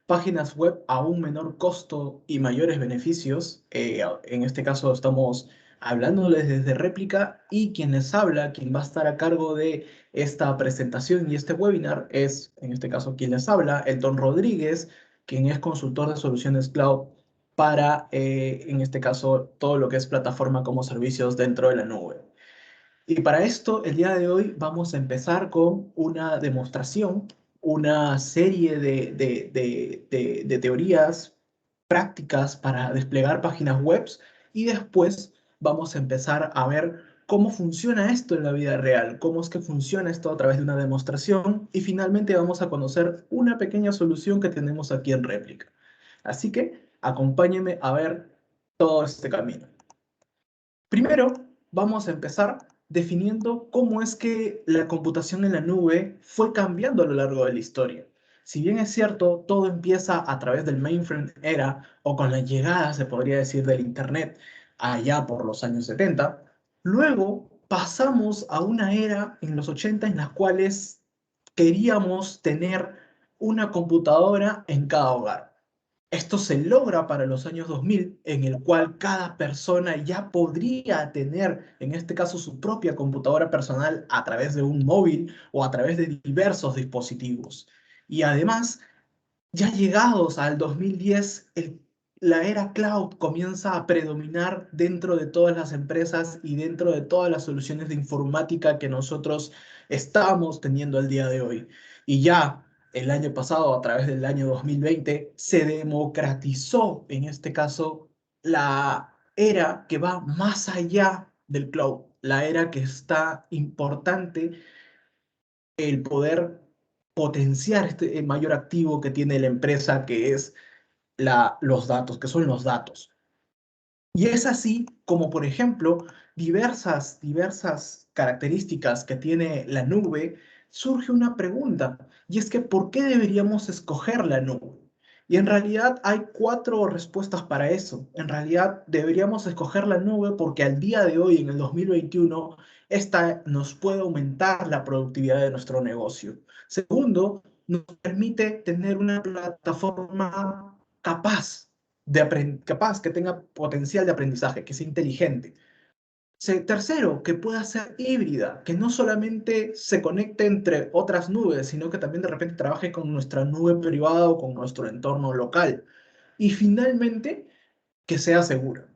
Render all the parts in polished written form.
páginas web a un menor costo y mayores beneficios. En este caso estamos hablándoles desde Réplica y quien les habla, quien va a estar a cargo de esta presentación y este webinar es, en este caso, quien les habla, Elton Rodríguez, quien es consultor de soluciones cloud para, en este caso, todo lo que es plataforma como servicios dentro de la nube. Y para esto, el día de hoy vamos a empezar con una demostración, una serie de teorías prácticas para desplegar páginas web y después vamos a empezar a ver cómo funciona esto en la vida real, cómo es que funciona esto a través de una demostración y finalmente vamos a conocer una pequeña solución que tenemos aquí en Réplica. Así que acompáñenme a ver todo este camino. Primero, vamos a empezar definiendo cómo es que la computación en la nube fue cambiando a lo largo de la historia. Si bien es cierto, todo empieza a través del mainframe era o con la llegada, se podría decir, del Internet allá por los años 70, luego pasamos a una era en los 80 en las cuales queríamos tener una computadora en cada hogar. Esto se logra para los años 2000, en el cual cada persona ya podría tener, en este caso, su propia computadora personal a través de un móvil o a través de diversos dispositivos. Y además, ya llegados al 2010, la era cloud comienza a predominar dentro de todas las empresas y dentro de todas las soluciones de informática que nosotros estamos teniendo al día de hoy. Y ya el año pasado, a través del año 2020, se democratizó, en este caso, la era que va más allá del cloud, la era que está importante el poder potenciar este mayor activo que tiene la empresa, que es los datos, que son los datos. Y es así como, por ejemplo, diversas características que tiene la nube, surge una pregunta, y es que ¿por qué deberíamos escoger la nube? Y en realidad hay cuatro respuestas para eso. En realidad deberíamos escoger la nube porque al día de hoy, en el 2021, esta nos puede aumentar la productividad de nuestro negocio. Segundo, nos permite tener una plataforma capaz, que tenga potencial de aprendizaje, que sea inteligente. Tercero, que pueda ser híbrida, que no solamente se conecte entre otras nubes, sino que también de repente trabaje con nuestra nube privada o con nuestro entorno local. Y finalmente, que sea segura,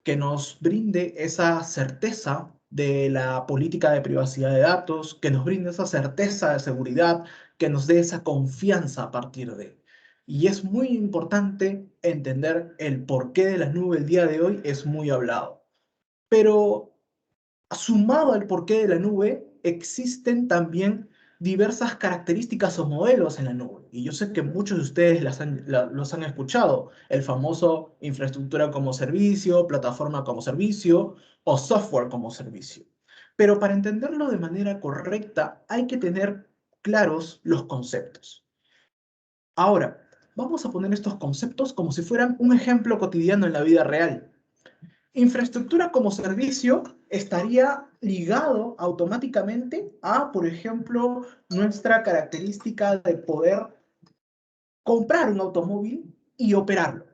que nos brinde esa certeza de la política de privacidad de datos, que nos brinde esa certeza de seguridad, que nos dé esa confianza a partir de. Y es muy importante entender el porqué de la nube el día de hoy, es muy hablado. Pero sumado al porqué de la nube, existen también diversas características o modelos en la nube. Y yo sé que muchos de ustedes los han escuchado. El famoso infraestructura como servicio, plataforma como servicio o software como servicio. Pero para entenderlo de manera correcta, hay que tener claros los conceptos. Ahora, vamos a poner estos conceptos como si fueran un ejemplo cotidiano en la vida real. Infraestructura como servicio estaría ligado automáticamente a, por ejemplo, nuestra característica de poder comprar un automóvil y operarlo.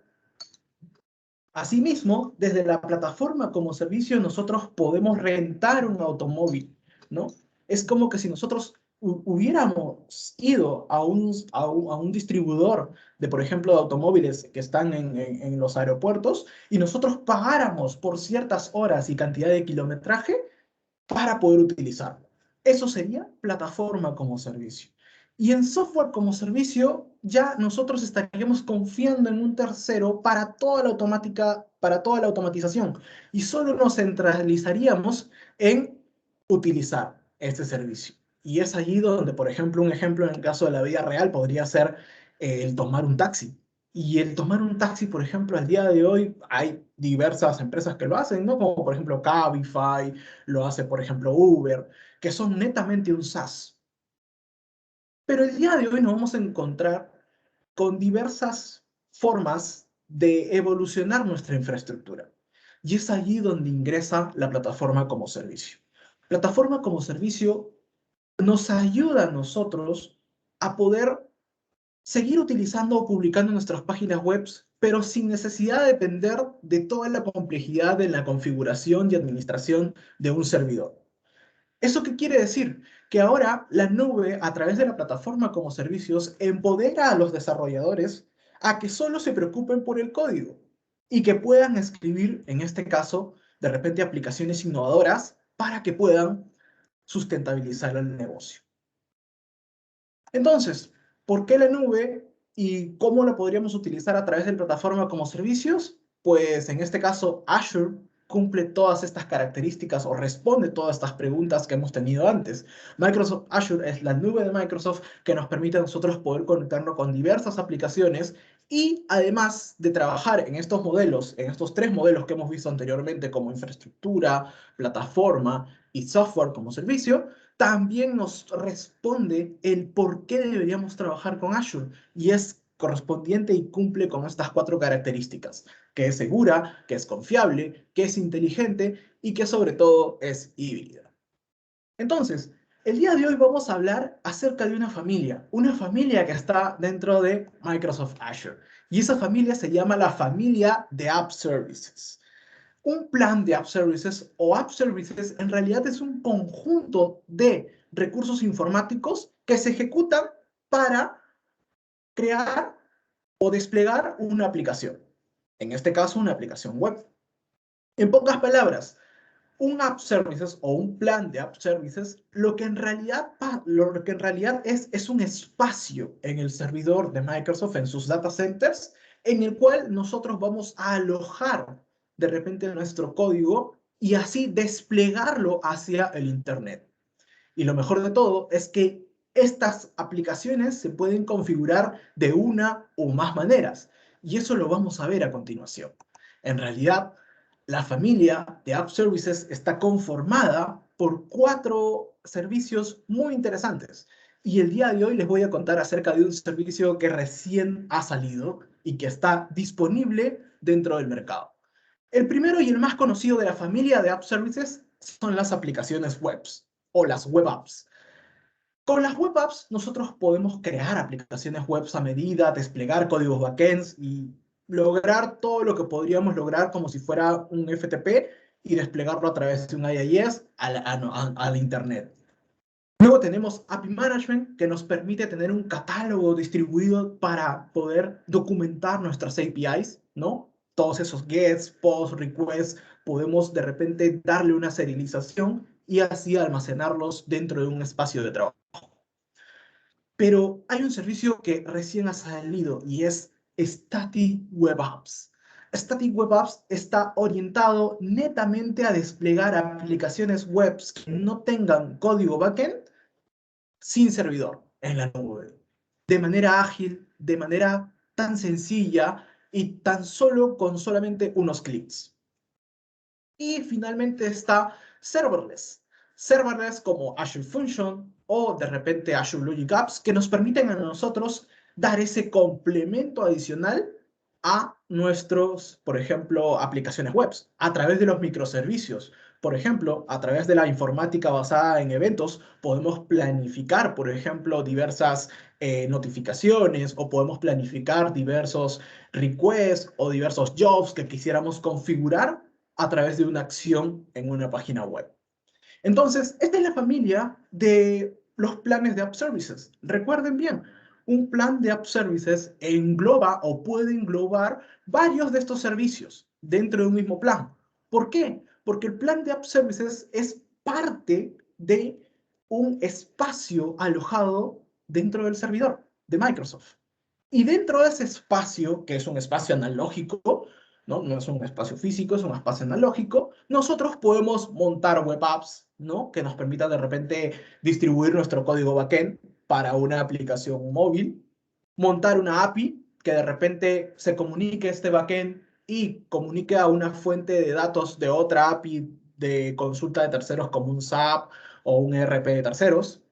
Asimismo, desde la plataforma como servicio, nosotros podemos rentar un automóvil, ¿no? Es como que si nosotros hubiéramos ido a un distribuidor de, por ejemplo, de automóviles que están en los aeropuertos y nosotros pagáramos por ciertas horas y cantidad de kilometraje para poder utilizarlo. Eso sería plataforma como servicio. Y en software como servicio, ya nosotros estaríamos confiando en un tercero para toda la automática, para toda la automatización. Y solo nos centralizaríamos en utilizar este servicio. Y es allí donde, por ejemplo, un ejemplo en el caso de la vida real podría ser el tomar un taxi. Y el tomar un taxi, por ejemplo, al día de hoy hay diversas empresas que lo hacen, ¿no? Como por ejemplo Cabify, lo hace por ejemplo Uber, que son netamente un SaaS. Pero el día de hoy nos vamos a encontrar con diversas formas de evolucionar nuestra infraestructura. Y es allí donde ingresa la plataforma como servicio. Plataforma como servicio nos ayuda a nosotros a poder seguir utilizando o publicando nuestras páginas web, pero sin necesidad de depender de toda la complejidad en la configuración y administración de un servidor. ¿Eso qué quiere decir? Que ahora la nube, a través de la plataforma como servicios, empodera a los desarrolladores a que solo se preocupen por el código y que puedan escribir, en este caso, de repente aplicaciones innovadoras para que puedan sustentabilizar el negocio. Entonces, ¿por qué la nube y cómo la podríamos utilizar a través de la plataforma como servicios? Pues en este caso, Azure cumple todas estas características o responde todas estas preguntas que hemos tenido antes. Microsoft Azure es la nube de Microsoft que nos permite a nosotros poder conectarnos con diversas aplicaciones y además de trabajar en estos modelos, en estos tres modelos que hemos visto anteriormente como infraestructura, plataforma y software como servicio, también nos responde el por qué deberíamos trabajar con Azure y es correspondiente y cumple con estas cuatro características, que es segura, que es confiable, que es inteligente y que sobre todo es híbrida. Entonces, el día de hoy vamos a hablar acerca de una familia que está dentro de Microsoft Azure. Y esa familia se llama la familia de App Services. Un plan de App Services o App Services en realidad es un conjunto de recursos informáticos que se ejecutan para crear o desplegar una aplicación. En este caso, una aplicación web. En pocas palabras, un App Services o un plan de App Services, lo que en realidad es un espacio en el servidor de Microsoft, en sus data centers, en el cual nosotros vamos a alojar de repente nuestro código y así desplegarlo hacia el Internet. Y lo mejor de todo es que estas aplicaciones se pueden configurar de una o más maneras. Y eso lo vamos a ver a continuación. En realidad, la familia de App Services está conformada por 4 servicios muy interesantes. Y el día de hoy les voy a contar acerca de un servicio que recién ha salido y que está disponible dentro del mercado. El primero y el más conocido de la familia de App Services son las aplicaciones webs o las web apps. Con las web apps nosotros podemos crear aplicaciones webs a medida, desplegar códigos backends y lograr todo lo que podríamos lograr como si fuera un FTP y desplegarlo a través de un IIS al Internet. Luego tenemos API Management, que nos permite tener un catálogo distribuido para poder documentar nuestras APIs, ¿no? Todos esos gets, posts, requests, podemos de repente darle una serialización y así almacenarlos dentro de un espacio de trabajo. Pero hay un servicio que recién ha salido y es Static Web Apps. Static Web Apps está orientado netamente a desplegar aplicaciones web que no tengan código backend sin servidor en la nube, de manera ágil, de manera tan sencilla y tan solo con solamente unos clics. Y finalmente está serverless. Serverless como Azure Function o de repente Azure Logic Apps que nos permiten a nosotros dar ese complemento adicional a nuestros, por ejemplo, aplicaciones web a través de los microservicios. Por ejemplo, a través de la informática basada en eventos, podemos planificar, por ejemplo, diversas notificaciones o podemos planificar diversos requests o diversos jobs que quisiéramos configurar a través de una acción en una página web. Entonces, esta es la familia de los planes de App Services. Recuerden bien, un plan de App Services engloba o puede englobar varios de estos servicios dentro de un mismo plan. ¿Por qué? Porque el plan de App Services es parte de un espacio alojado dentro del servidor de Microsoft. Y dentro de ese espacio, que es un espacio analógico, ¿no? No es un espacio físico, es un espacio analógico, nosotros podemos montar web apps, ¿no? Que nos permitan de repente distribuir nuestro código backend para una aplicación móvil, montar una API que de repente se comunique este backend y comunique a una fuente de datos de otra API de consulta de terceros como un SAP o un ERP de terceros,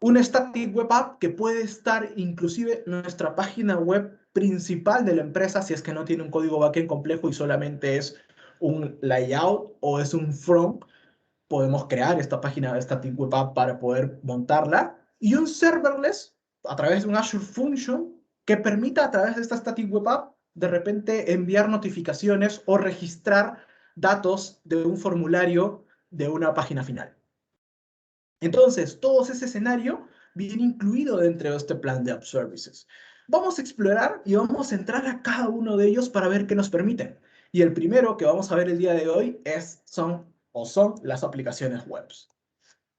un static web app que puede estar inclusive en nuestra página web principal de la empresa si es que no tiene un código backend complejo y solamente es un layout o es un front. Podemos crear esta página de static web app para poder montarla. Y un serverless a través de un Azure Function que permita a través de esta Static Web App de repente enviar notificaciones o registrar datos de un formulario de una página final. Entonces, todo ese escenario viene incluido dentro de este plan de App Services. Vamos a explorar y vamos a entrar a cada uno de ellos para ver qué nos permiten. Y el primero que vamos a ver el día de hoy son las aplicaciones web.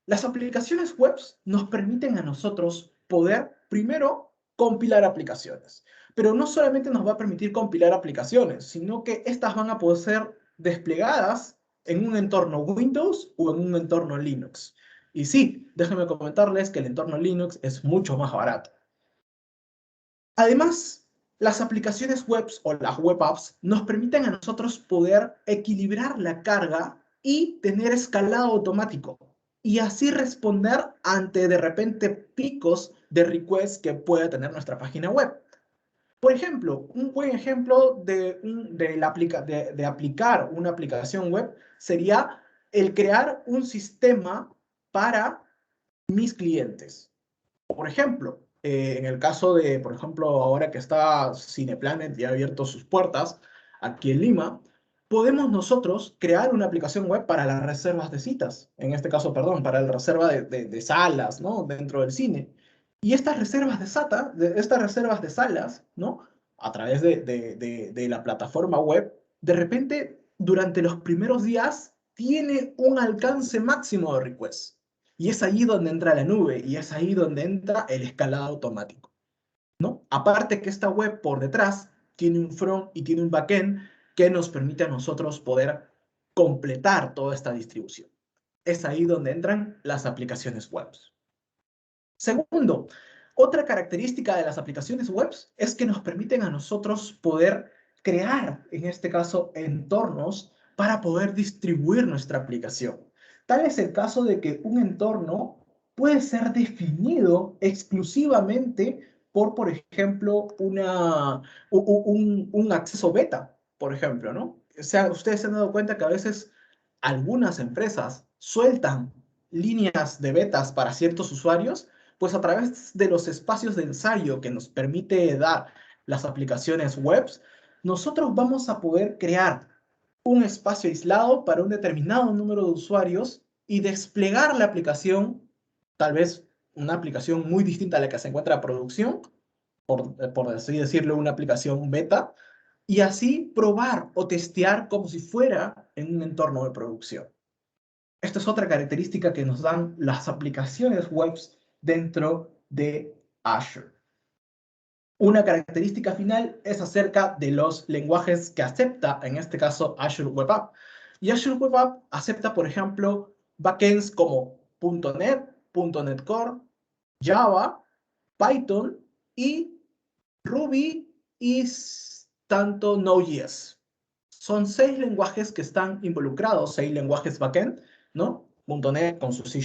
Las aplicaciones web nos permiten a nosotros poder, primero, compilar aplicaciones. Pero no solamente nos va a permitir compilar aplicaciones, sino que estas van a poder ser desplegadas en un entorno Windows o en un entorno Linux. Y sí, déjenme comentarles que el entorno Linux es mucho más barato. Además, las aplicaciones web o las web apps nos permiten a nosotros poder equilibrar la carga y tener escalado automático. Y así responder ante de repente picos de requests que pueda tener nuestra página web. Por ejemplo, un buen ejemplo de aplicar una aplicación web sería el crear un sistema para mis clientes. Por ejemplo, en el caso de, por ejemplo, ahora que está Cineplanet y ha abierto sus puertas aquí en Lima, podemos nosotros crear una aplicación web para las reservas de citas, en este caso, perdón, para la reserva de salas, ¿no? Dentro del cine. Y estas reservas estas reservas de salas, ¿no? A través de la plataforma web, de repente, durante los primeros días, tiene un alcance máximo de requests. Y es ahí donde entra la nube y es ahí donde entra el escalado automático, ¿no? Aparte que esta web por detrás tiene un front y tiene un backend que nos permite a nosotros poder completar toda esta distribución. Es ahí donde entran las aplicaciones web. Segundo, otra característica de las aplicaciones web es que nos permiten a nosotros poder crear, en este caso, entornos para poder distribuir nuestra aplicación. Tal es el caso de que un entorno puede ser definido exclusivamente por ejemplo, un acceso beta, por ejemplo, ¿no? O sea, ustedes se han dado cuenta que a veces algunas empresas sueltan líneas de betas para ciertos usuarios, pues a través de los espacios de ensayo que nos permite dar las aplicaciones web, nosotros vamos a poder crear un espacio aislado para un determinado número de usuarios y desplegar la aplicación, tal vez una aplicación muy distinta a la que se encuentra en producción, por así decirlo, una aplicación beta, y así probar o testear como si fuera en un entorno de producción. Esta es otra característica que nos dan las aplicaciones web dentro de Azure. Una característica final es acerca de los lenguajes que acepta, en este caso, Azure Web App. Y Azure Web App acepta, por ejemplo, backends como .NET, .NET Core, Java, Python y Ruby y tanto Node.js. Son 6 lenguajes que están involucrados, 6 lenguajes backend, ¿no? .NET con su C#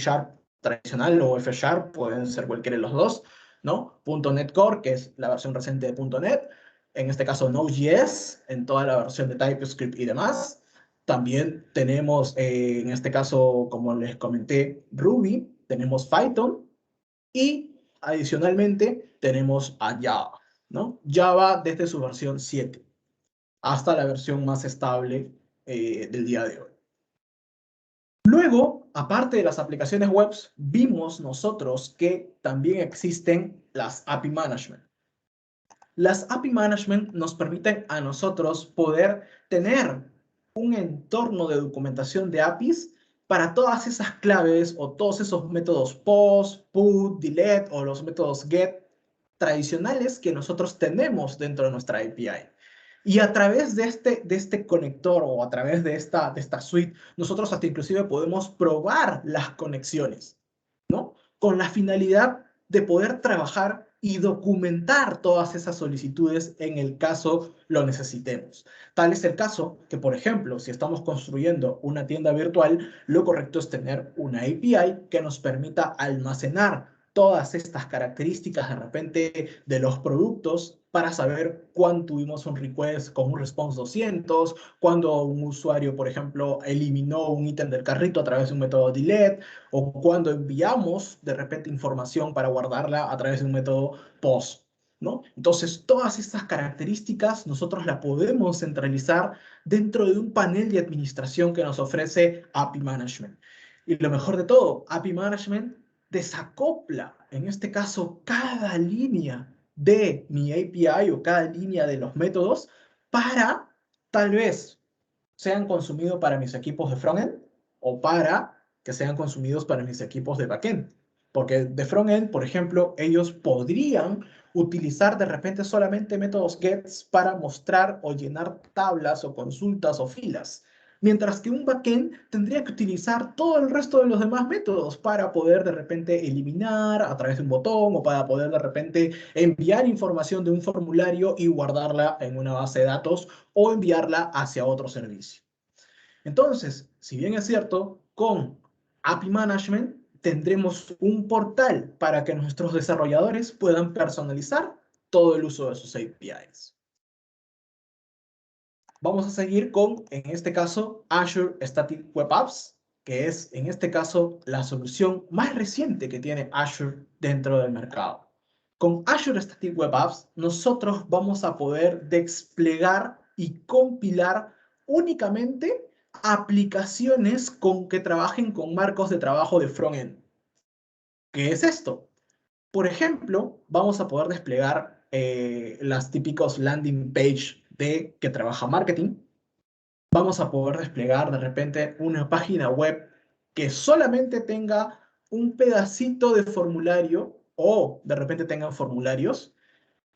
tradicional o F#, pueden ser cualquiera de los dos, ¿no? .NET Core, que es la versión reciente de .NET, en este caso Node.js, en toda la versión de TypeScript y demás. También tenemos, en este caso, como les comenté, Ruby, tenemos Python y adicionalmente tenemos a Java, ¿no? Java desde su versión 7 hasta la versión más estable del día de hoy. Luego, aparte de las aplicaciones web, vimos nosotros que también existen las API Management. Las API Management nos permiten a nosotros poder tener un entorno de documentación de APIs para todas esas claves o todos esos métodos POST, PUT, DELETE o los métodos GET tradicionales que nosotros tenemos dentro de nuestra API. Y a través de este conector o a través de esta suite, nosotros hasta inclusive podemos probar las conexiones, ¿no? Con la finalidad de poder trabajar y documentar todas esas solicitudes en el caso lo necesitemos. Tal es el caso que, por ejemplo, si estamos construyendo una tienda virtual, lo correcto es tener una API que nos permita almacenar todas estas características de repente de los productos para saber cuándo tuvimos un request con un response 200, cuando un usuario, por ejemplo, eliminó un ítem del carrito a través de un método delete, o cuando enviamos de repente información para guardarla a través de un método POST. ¿no? Entonces, todas estas características nosotros las podemos centralizar dentro de un panel de administración que nos ofrece API Management. Y lo mejor de todo, API Management desacopla, en este caso, cada línea de mi API o cada línea de los métodos para, tal vez, sean consumidos para mis equipos de frontend o para que sean consumidos para mis equipos de backend. Porque de frontend, por ejemplo, ellos podrían utilizar de repente solamente métodos gets para mostrar o llenar tablas o consultas o filas. Mientras que un backend tendría que utilizar todo el resto de los demás métodos para poder de repente eliminar a través de un botón o para poder de repente enviar información de un formulario y guardarla en una base de datos o enviarla hacia otro servicio. Entonces, si bien es cierto, con API Management tendremos un portal para que nuestros desarrolladores puedan personalizar todo el uso de sus APIs. Vamos a seguir con, en este caso, Azure Static Web Apps, que es, en este caso, la solución más reciente que tiene Azure dentro del mercado. Con Azure Static Web Apps, nosotros vamos a poder desplegar y compilar únicamente aplicaciones que trabajen con marcos de trabajo de frontend. ¿Qué es esto? Por ejemplo, vamos a poder desplegar las típicos landing page que trabaja marketing. Vamos a poder desplegar de repente una página web que solamente tenga un pedacito de formulario o de repente tengan formularios.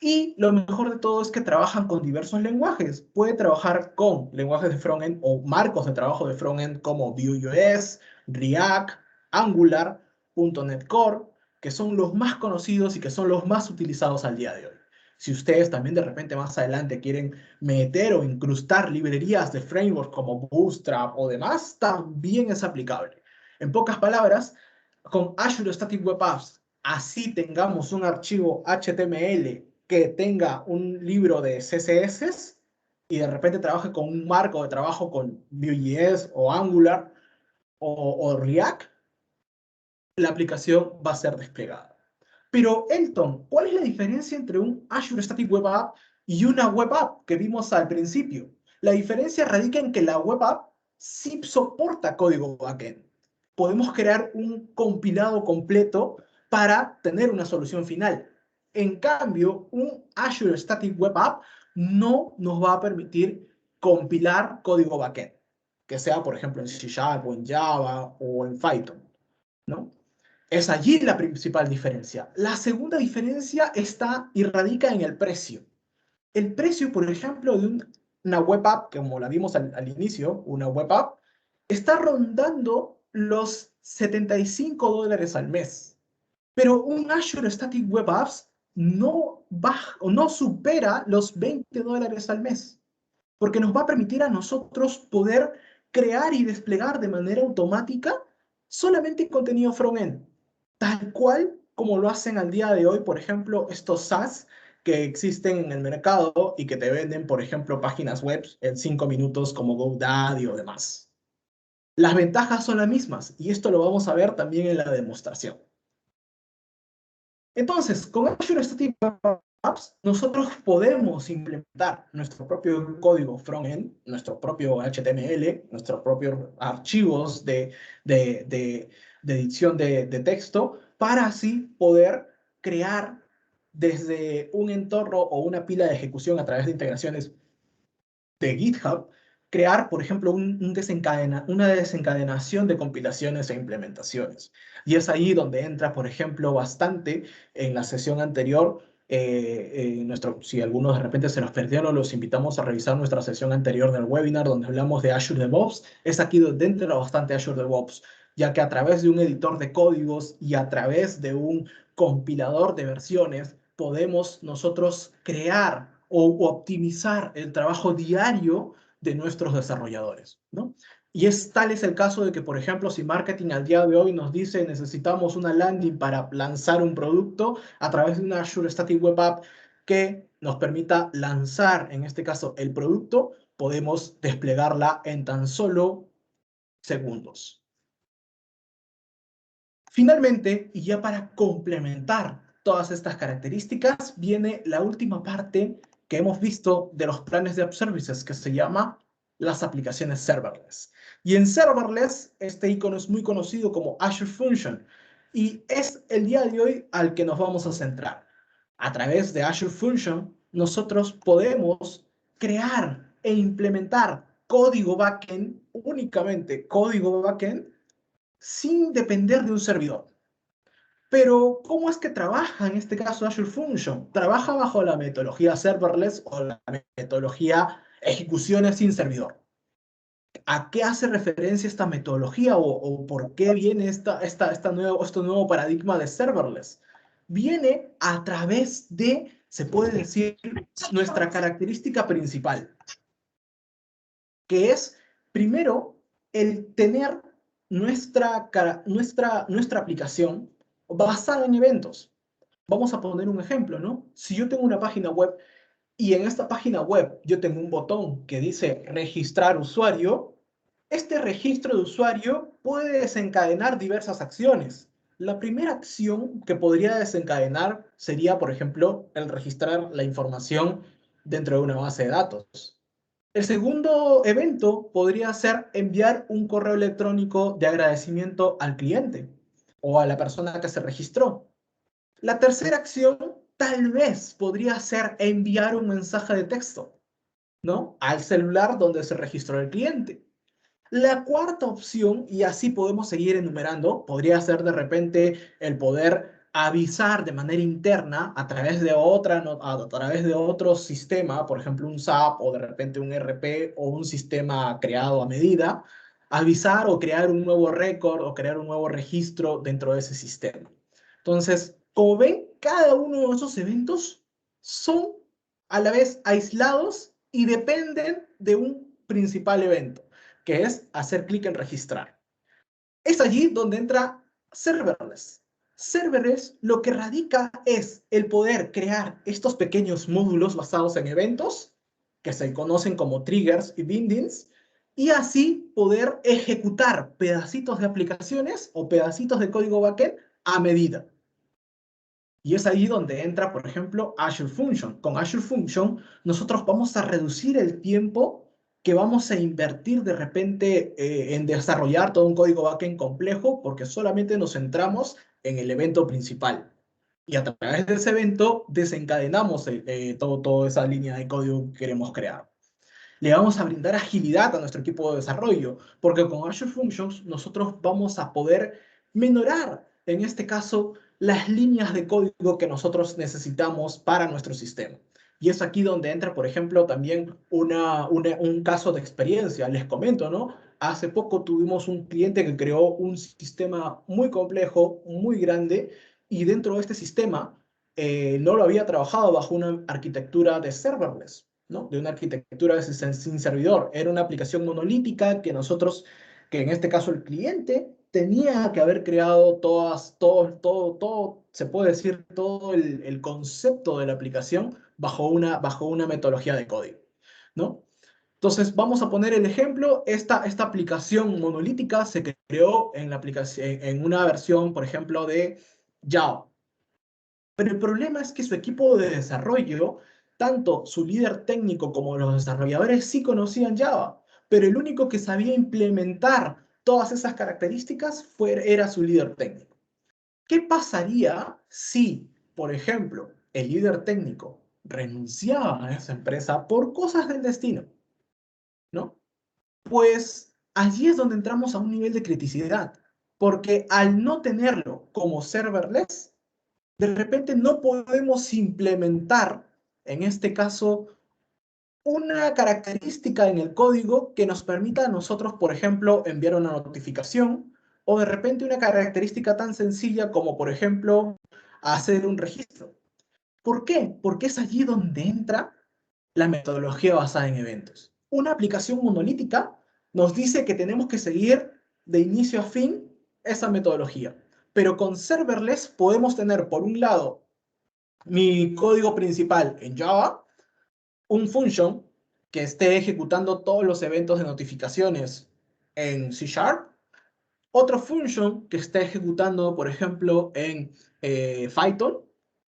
Y lo mejor de todo es que trabajan con diversos lenguajes. Puede trabajar con lenguajes de frontend o marcos de trabajo de frontend como Vue.js, React, Angular, .NET Core, que son los más conocidos y que son los más utilizados al día de hoy. Si ustedes también de repente más adelante quieren meter o incrustar librerías de frameworks como Bootstrap o demás, también es aplicable. En pocas palabras, con Azure Static Web Apps, así tengamos un archivo HTML que tenga un libro de CSS y de repente trabaje con un marco de trabajo con Vue.js o Angular o React, la aplicación va a ser desplegada. Pero, Elton, ¿cuál es la diferencia entre un Azure Static Web App y una web app que vimos al principio? La diferencia radica en que la web app sí soporta código backend. Podemos crear un compilado completo para tener una solución final. En cambio, un Azure Static Web App no nos va a permitir compilar código backend, que sea, por ejemplo, en C# o en Java o en Python, ¿no? Es allí la principal diferencia. La segunda diferencia está y radica en el precio. El precio, por ejemplo, de una web app, como la vimos al inicio, una web app, está rondando los $75 al mes. Pero un Azure Static Web Apps no baja o no supera los $20 al mes, porque nos va a permitir a nosotros poder crear y desplegar de manera automática solamente contenido front-end, tal cual como lo hacen al día de hoy, por ejemplo, estos SaaS que existen en el mercado y que te venden, por ejemplo, páginas web en 5 minutos como GoDaddy o demás. Las ventajas son las mismas y esto lo vamos a ver también en la demostración. Entonces, con Azure Static Apps, nosotros podemos implementar nuestro propio código front-end, nuestro propio HTML, nuestros propios archivos de edición de texto, para así poder crear desde un entorno o una pila de ejecución a través de integraciones de GitHub, crear, por ejemplo, una desencadenación de compilaciones e implementaciones. Y es ahí donde entra, por ejemplo, bastante en la sesión anterior. Si algunos de repente se nos perdieron, los invitamos a revisar nuestra sesión anterior del webinar donde hablamos de Azure DevOps. Es aquí donde entra bastante Azure DevOps, ya que a través de un editor de códigos y a través de un compilador de versiones podemos nosotros crear o optimizar el trabajo diario de nuestros desarrolladores, ¿no? Y tal es el caso de que, por ejemplo, si marketing al día de hoy nos dice necesitamos una landing para lanzar un producto a través de una Azure Static Web App que nos permita lanzar, en este caso, el producto, podemos desplegarla en tan solo segundos. Finalmente, y ya para complementar todas estas características, viene la última parte que hemos visto de los planes de App Services, que se llama las aplicaciones serverless. Y en serverless, este icono es muy conocido como Azure Function, y es el día de hoy al que nos vamos a centrar. A través de Azure Function, nosotros podemos crear e implementar código backend, únicamente código backend, sin depender de un servidor. Pero, ¿cómo es que trabaja en este caso Azure Function? Trabaja bajo la metodología serverless o la metodología ejecuciones sin servidor. ¿A qué hace referencia esta metodología o por qué viene este nuevo paradigma de serverless? Viene a través de, se puede decir, nuestra característica principal, que es, primero, el tener nuestra aplicación basada en eventos. Vamos a poner un ejemplo, ¿no? Si yo tengo una página web y en esta página web yo tengo un botón que dice registrar usuario, este registro de usuario puede desencadenar diversas acciones. La primera acción que podría desencadenar sería, por ejemplo, el registrar la información dentro de una base de datos. El segundo evento podría ser enviar un correo electrónico de agradecimiento al cliente o a la persona que se registró. La tercera acción tal vez podría ser enviar un mensaje de texto, ¿no? Al celular donde se registró el cliente. La cuarta opción, y así podemos seguir enumerando, podría ser de repente el poder avisar de manera interna a través de a través de otro sistema, por ejemplo un SAP o de repente un ERP o un sistema creado a medida, avisar o crear un nuevo récord o crear un nuevo registro dentro de ese sistema. Entonces, como ven, cada uno de esos eventos son a la vez aislados y dependen de un principal evento, que es hacer clic en registrar. Es allí donde entra serverless. Serverless lo que radica es el poder crear estos pequeños módulos basados en eventos, que se conocen como triggers y bindings, y así poder ejecutar pedacitos de aplicaciones o pedacitos de código backend a medida. Y es ahí donde entra, por ejemplo, Azure Function. Con Azure Function, nosotros vamos a reducir el tiempo que vamos a invertir de repente en desarrollar todo un código backend complejo, porque solamente nos centramos en el evento principal. Y a través de ese evento desencadenamos toda esa línea de código que queremos crear. Le vamos a brindar agilidad a nuestro equipo de desarrollo, porque con Azure Functions nosotros vamos a poder minorar, en este caso, las líneas de código que nosotros necesitamos para nuestro sistema. Y es aquí donde entra, por ejemplo, también un caso de experiencia. Les comento, ¿no? Hace poco tuvimos un cliente que creó un sistema muy complejo, muy grande, y dentro de este sistema no lo había trabajado bajo una arquitectura de serverless, ¿no? De una arquitectura sin servidor. Era una aplicación monolítica que en este caso el cliente tenía que haber creado todo, se puede decir, todo el concepto de la aplicación bajo una metodología de código, ¿no? Entonces, vamos a poner el ejemplo. Esta aplicación monolítica se creó en una versión, por ejemplo, de Java. Pero el problema es que su equipo de desarrollo, tanto su líder técnico como los desarrolladores sí conocían Java, pero el único que sabía implementar todas esas características era su líder técnico. ¿Qué pasaría si, por ejemplo, el líder técnico renunciaba a esa empresa por cosas del destino, ¿no? Pues allí es donde entramos a un nivel de criticidad, porque al no tenerlo como serverless, de repente no podemos implementar, en este caso, una característica en el código que nos permita a nosotros, por ejemplo, enviar una notificación o de repente una característica tan sencilla como, por ejemplo, hacer un registro. ¿Por qué? Porque es allí donde entra la metodología basada en eventos. Una aplicación monolítica nos dice que tenemos que seguir de inicio a fin esa metodología. Pero con serverless podemos tener, por un lado, mi código principal en Java, un function que esté ejecutando todos los eventos de notificaciones en C#, otro function que esté ejecutando, por ejemplo, en Python,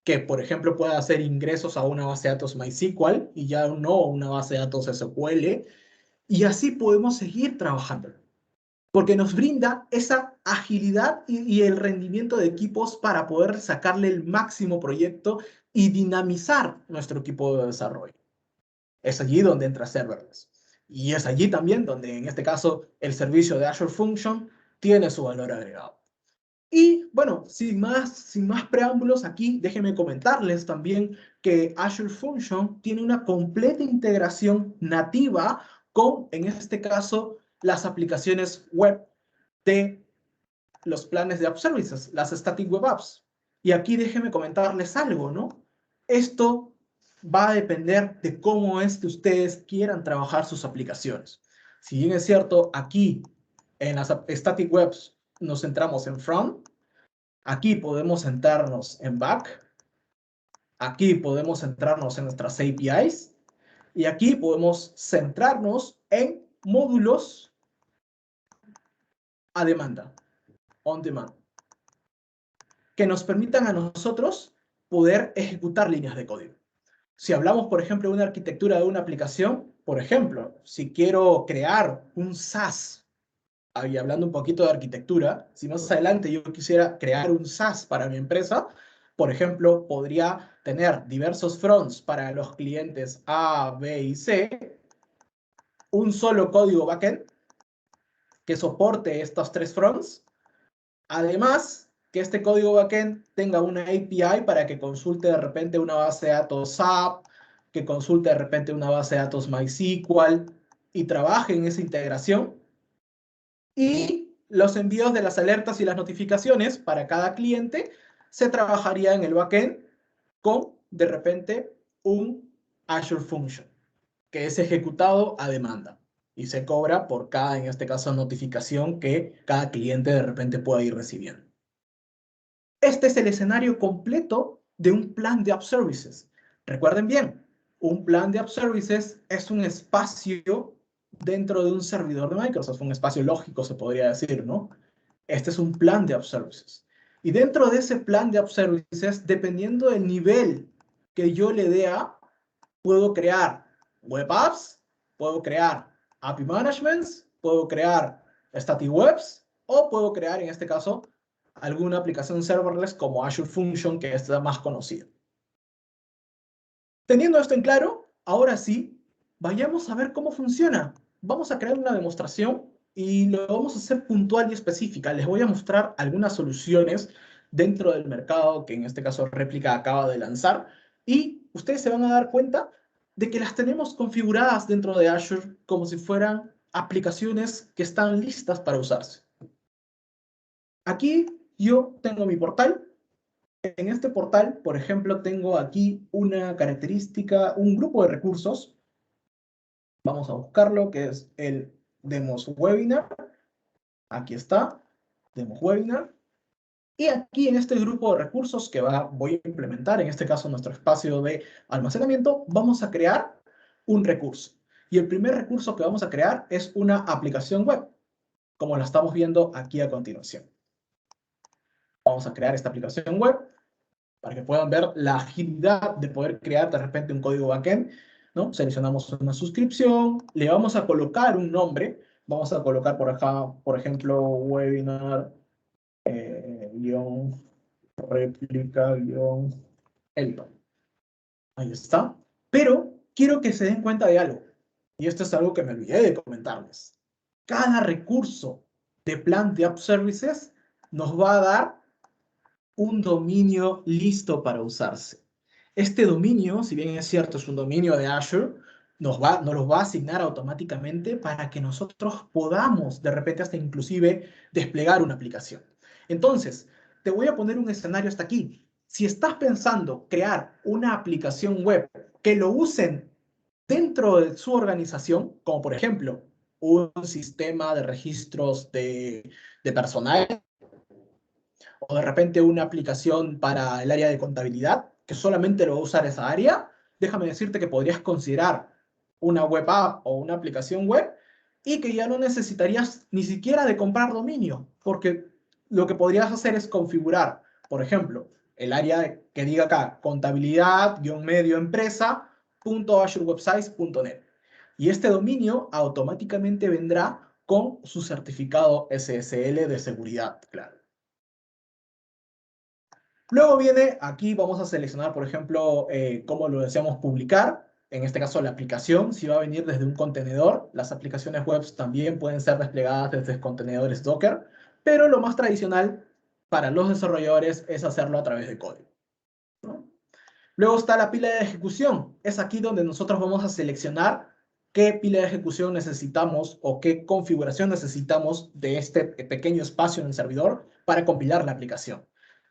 que, por ejemplo, pueda hacer ingresos a una base de datos MySQL y ya no una base de datos SQL. Y así podemos seguir trabajando, porque nos brinda esa agilidad y el rendimiento de equipos para poder sacarle el máximo proyecto y dinamizar nuestro equipo de desarrollo. Es allí donde entra serverless. Y es allí también donde, en este caso, el servicio de Azure Function tiene su valor agregado. Y bueno, sin más preámbulos aquí, déjenme comentarles también que Azure Function tiene una completa integración nativa con, en este caso, las aplicaciones web de los planes de App Services, las Static Web Apps. Y aquí déjenme comentarles algo, ¿no? Esto va a depender de cómo es que ustedes quieran trabajar sus aplicaciones. Si bien es cierto, aquí en las Static Webs nos centramos en front, aquí podemos centrarnos en back, aquí podemos centrarnos en nuestras APIs y aquí podemos centrarnos en módulos a demanda, on demand, que nos permitan a nosotros poder ejecutar líneas de código. Si hablamos, por ejemplo, de una arquitectura de una aplicación, por ejemplo, si quiero crear un SaaS, y hablando un poquito de arquitectura, si más adelante yo quisiera crear un SaaS para mi empresa, por ejemplo, podría tener diversos fronts para los clientes A, B y C, un solo código backend que soporte estos tres fronts. Además, que este código backend tenga una API para que consulte de repente una base de datos SAP, que consulte de repente una base de datos MySQL y trabaje en esa integración. Y los envíos de las alertas y las notificaciones para cada cliente se trabajaría en el backend con, de repente, un Azure Function, que es ejecutado a demanda y se cobra por cada, en este caso, notificación que cada cliente de repente pueda ir recibiendo. Este es el escenario completo de un plan de App Services. Recuerden bien, un plan de App Services es un espacio dentro de un servidor de Microsoft, un espacio lógico se podría decir, ¿no? Este es un plan de App Services. Y dentro de ese plan de App Services, dependiendo del nivel que yo le dé a, puedo crear web apps, puedo crear API managements, puedo crear static webs o puedo crear, en este caso, alguna aplicación serverless como Azure Function, que es la más conocida. Teniendo esto en claro, ahora sí, vayamos a ver cómo funciona. Vamos a crear una demostración y lo vamos a hacer puntual y específica. Les voy a mostrar algunas soluciones dentro del mercado que en este caso Replica acaba de lanzar y ustedes se van a dar cuenta de que las tenemos configuradas dentro de Azure como si fueran aplicaciones que están listas para usarse. Aquí yo tengo mi portal. En este portal, por ejemplo, tengo aquí una característica, un grupo de recursos. Vamos a buscarlo, que es el Demos Webinar. Aquí está, Demos Webinar. Y aquí en este grupo de recursos que voy a implementar, en este caso nuestro espacio de almacenamiento, vamos a crear un recurso. Y el primer recurso que vamos a crear es una aplicación web, como la estamos viendo aquí a continuación. Vamos a crear esta aplicación web para que puedan ver la agilidad de poder crear de repente un código backend, ¿no? Seleccionamos una suscripción, le vamos a colocar un nombre, vamos a colocar por acá, por ejemplo, webinar, réplica, Elton. Ahí está. Pero quiero que se den cuenta de algo, y esto es algo que me olvidé de comentarles. Cada recurso de plan de App Services nos va a dar un dominio listo para usarse. Este dominio, si bien es cierto, es un dominio de Azure, nos los va a asignar automáticamente para que nosotros podamos, de repente, hasta inclusive, desplegar una aplicación. Entonces, te voy a poner un escenario hasta aquí. Si estás pensando crear una aplicación web que lo usen dentro de su organización, como por ejemplo, un sistema de registros de personal, o de repente una aplicación para el área de contabilidad, que solamente lo va a usar esa área, déjame decirte que podrías considerar una web app o una aplicación web y que ya no necesitarías ni siquiera de comprar dominio, porque lo que podrías hacer es configurar, por ejemplo, el área que diga acá, contabilidad-medio empresa.azurewebsites.net. Y este dominio automáticamente vendrá con su certificado SSL de seguridad, claro. Luego viene, aquí vamos a seleccionar, por ejemplo, cómo lo deseamos publicar. En este caso, la aplicación, si va a venir desde un contenedor. Las aplicaciones web también pueden ser desplegadas desde contenedores Docker, pero lo más tradicional para los desarrolladores es hacerlo a través de código, ¿no? Luego está la pila de ejecución. Es aquí donde nosotros vamos a seleccionar qué pila de ejecución necesitamos o qué configuración necesitamos de este pequeño espacio en el servidor para compilar la aplicación.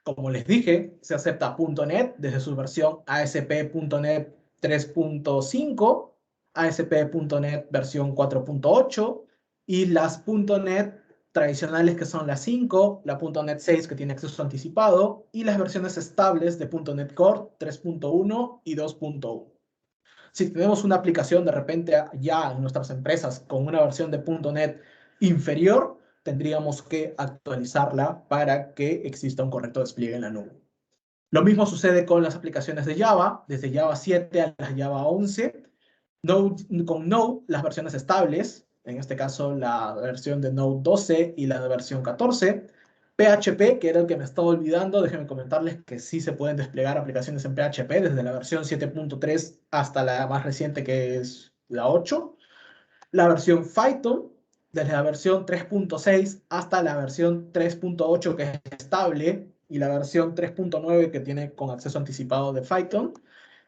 Como les dije, se acepta .NET desde su versión ASP.NET 3.5, ASP.NET versión 4.8 y las .NET tradicionales que son la 5, la .NET 6 que tiene acceso anticipado y las versiones estables de .NET Core 3.1 y 2.1. Si tenemos una aplicación de repente ya en nuestras empresas con una versión de .NET inferior, tendríamos que actualizarla para que exista un correcto despliegue en la nube. Lo mismo sucede con las aplicaciones de Java, desde Java 7 a la Java 11. Node, con Node, las versiones estables, en este caso la versión de Node 12 y la de versión 14. PHP, que era el que me estaba olvidando, déjenme comentarles que sí se pueden desplegar aplicaciones en PHP desde la versión 7.3 hasta la más reciente que es la 8. La versión Python, desde la versión 3.6 hasta la versión 3.8 que es estable y la versión 3.9 que tiene con acceso anticipado de Python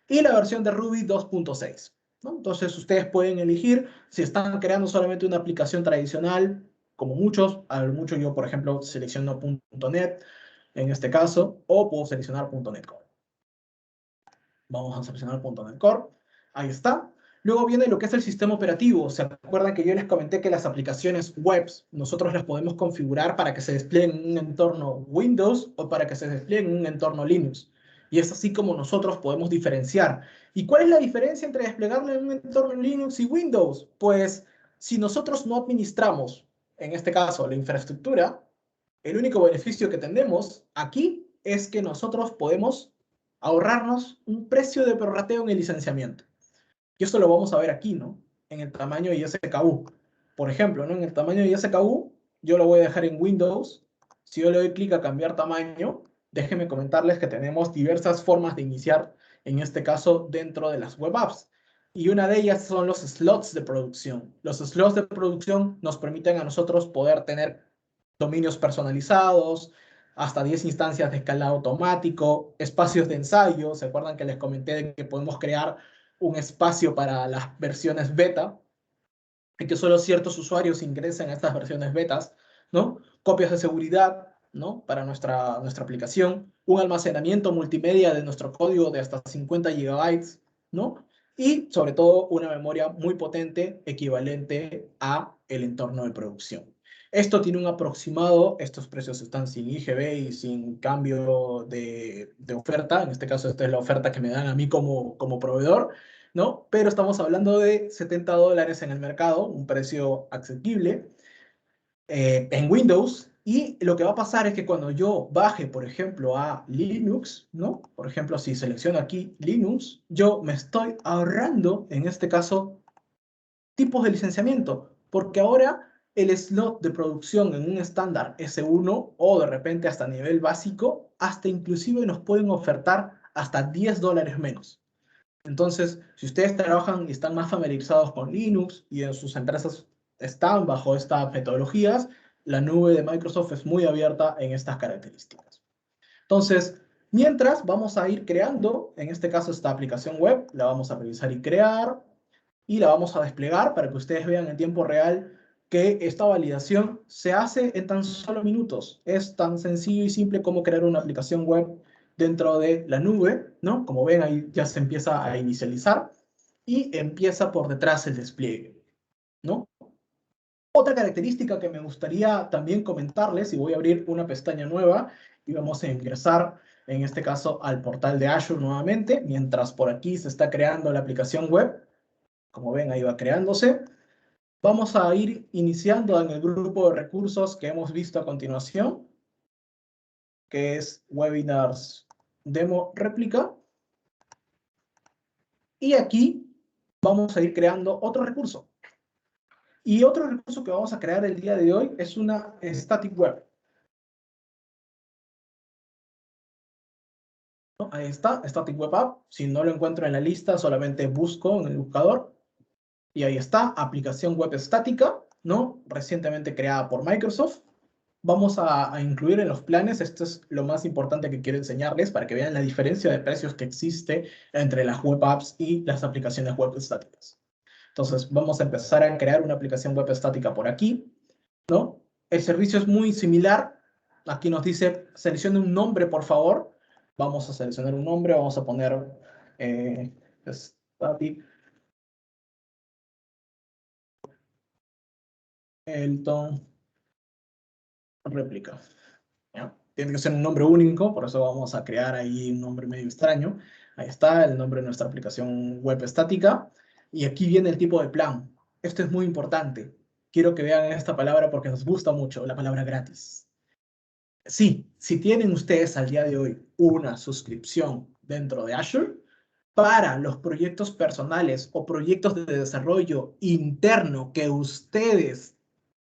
y la versión de Ruby 2.6, ¿no? Entonces ustedes pueden elegir si están creando solamente una aplicación tradicional, como muchos, a mucho yo por ejemplo selecciono .NET en este caso, o puedo seleccionar .NET Core. Vamos a seleccionar .NET Core, ahí está. Luego viene lo que es el sistema operativo. ¿Se acuerdan que yo les comenté que las aplicaciones web nosotros las podemos configurar para que se desplieguen en un entorno Windows o para que se desplieguen en un entorno Linux? Y es así como nosotros podemos diferenciar. ¿Y cuál es la diferencia entre desplegarlo en un entorno Linux y Windows? Pues si nosotros no administramos, en este caso, la infraestructura, el único beneficio que tenemos aquí es que nosotros podemos ahorrarnos un precio de prorrateo en el licenciamiento. Y esto lo vamos a ver aquí, ¿no? En el tamaño ISKU. Por ejemplo, ¿no? En el tamaño ISKU, yo lo voy a dejar en Windows. Si yo le doy clic a cambiar tamaño, déjenme comentarles que tenemos diversas formas de iniciar, en este caso, dentro de las web apps. Y una de ellas son los slots de producción. Los slots de producción nos permiten a nosotros poder tener dominios personalizados, hasta 10 instancias de escalado automático, espacios de ensayo. ¿Se acuerdan que les comenté de que podemos crear un espacio para las versiones beta y que solo ciertos usuarios ingresen a estas versiones betas, ¿no? Copias de seguridad, ¿no? Para nuestra aplicación, un almacenamiento multimedia de nuestro código de hasta 50 gigabytes, ¿no? Y sobre todo una memoria muy potente equivalente a el entorno de producción. Esto tiene un aproximado, estos precios están sin IGB y sin cambio de oferta, en este caso esta es la oferta que me dan a mí como proveedor, ¿no? Pero estamos hablando de $70 en el mercado, un precio asequible en Windows. Y lo que va a pasar es que cuando yo baje, por ejemplo, a Linux, ¿no? Por ejemplo, si selecciono aquí Linux, yo me estoy ahorrando, en este caso, tipos de licenciamiento, porque ahora el slot de producción en un estándar S1 o de repente hasta nivel básico, hasta inclusive nos pueden ofertar hasta $10 menos. Entonces, si ustedes trabajan y están más familiarizados con Linux y en sus empresas están bajo estas metodologías, la nube de Microsoft es muy abierta en estas características. Entonces, mientras vamos a ir creando, en este caso esta aplicación web, la vamos a revisar y crear, y la vamos a desplegar para que ustedes vean en tiempo real que esta validación se hace en tan solo minutos. Es tan sencillo y simple como crear una aplicación web dentro de la nube, ¿no? Como ven, ahí ya se empieza a inicializar y empieza por detrás el despliegue, ¿no? Otra característica que me gustaría también comentarles, y voy a abrir una pestaña nueva y vamos a ingresar, en este caso, al portal de Azure nuevamente, mientras por aquí se está creando la aplicación web. Como ven, ahí va creándose. Vamos a ir iniciando en el grupo de recursos que hemos visto a continuación, que es Webinars demo réplica. Y aquí vamos a ir creando otro recurso. Y otro recurso que vamos a crear el día de hoy es una static web. ¿No? Ahí está, static web app. Si no lo encuentro en la lista, solamente busco en el buscador. Y ahí está, aplicación web estática, ¿no? Recientemente creada por Microsoft. Vamos a incluir en los planes, esto es lo más importante que quiero enseñarles para que vean la diferencia de precios que existe entre las web apps y las aplicaciones web estáticas. Entonces, vamos a empezar a crear una aplicación web estática por aquí, ¿no? El servicio es muy similar. Aquí nos dice, seleccione un nombre, por favor. Vamos a seleccionar un nombre, vamos a poner static Elton réplica. ¿Ya? Tiene que ser un nombre único, por eso vamos a crear ahí un nombre medio extraño. Ahí está el nombre de nuestra aplicación web estática. Y aquí viene el tipo de plan. Esto es muy importante. Quiero que vean esta palabra porque nos gusta mucho, la palabra gratis. Sí, si tienen ustedes al día de hoy una suscripción dentro de Azure, para los proyectos personales o proyectos de desarrollo interno que ustedes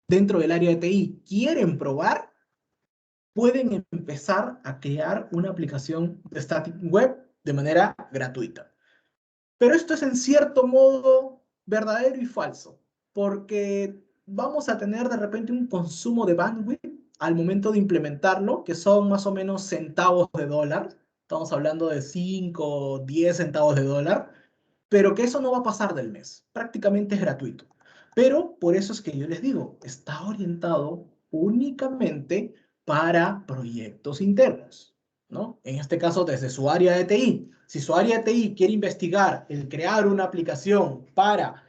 dentro del área de TI quieren probar, pueden empezar a crear una aplicación de static web de manera gratuita. Pero esto es en cierto modo verdadero y falso, porque vamos a tener de repente un consumo de bandwidth al momento de implementarlo, que son más o menos centavos de dólar. Estamos hablando de 5 o 10 centavos de dólar, pero que eso no va a pasar del mes. Prácticamente es gratuito. Pero por eso es que yo les digo, está orientado únicamente para proyectos internos, ¿no? En este caso, desde su área de TI. Si su área de TI quiere investigar el crear una aplicación para,